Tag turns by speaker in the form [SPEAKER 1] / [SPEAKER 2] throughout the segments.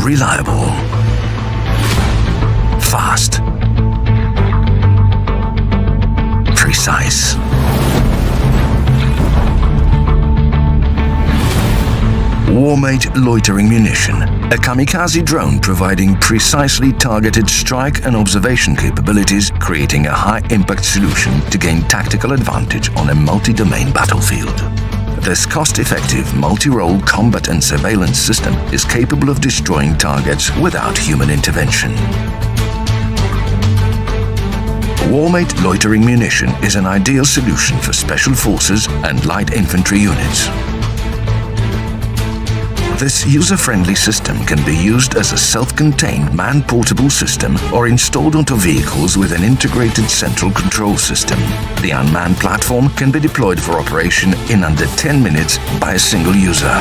[SPEAKER 1] reliable, fast, precise. Warmate Loitering Munition, a kamikaze drone providing precisely targeted strike and observation capabilities, creating a high-impact solution to gain tactical advantage on a multi-domain battlefield. This cost-effective multi-role combat and surveillance system is capable of destroying targets without human intervention. Warmate Loitering Munition is an ideal solution for special forces and light infantry units. This user-friendly system can be used as a self-contained man-portable system or installed onto vehicles with an integrated central control system. The unmanned platform can be deployed for operation in under 10 minutes by a single user.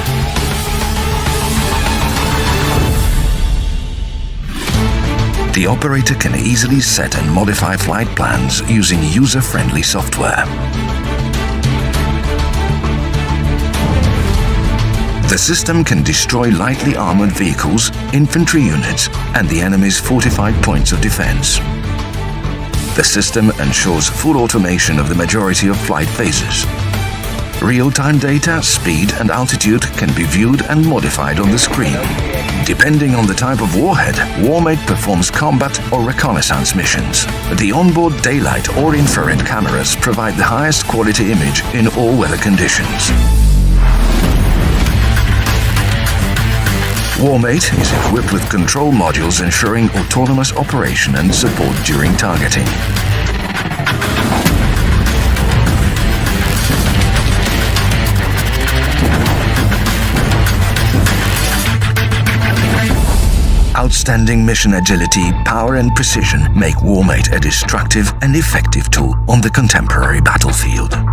[SPEAKER 1] The operator can easily set and modify flight plans using user-friendly software. The system can destroy lightly armored vehicles, infantry units, and the enemy's fortified points of defense. The system ensures full automation of the majority of flight phases. Real-time data, speed, and altitude can be viewed and modified on the screen. Depending on the type of warhead, Warmate performs combat or reconnaissance missions. The onboard daylight or infrared cameras provide the highest quality image in all weather conditions. Warmate is equipped with control modules ensuring autonomous operation and support during targeting. Outstanding mission agility, power and precision make Warmate a destructive and effective tool on the contemporary battlefield.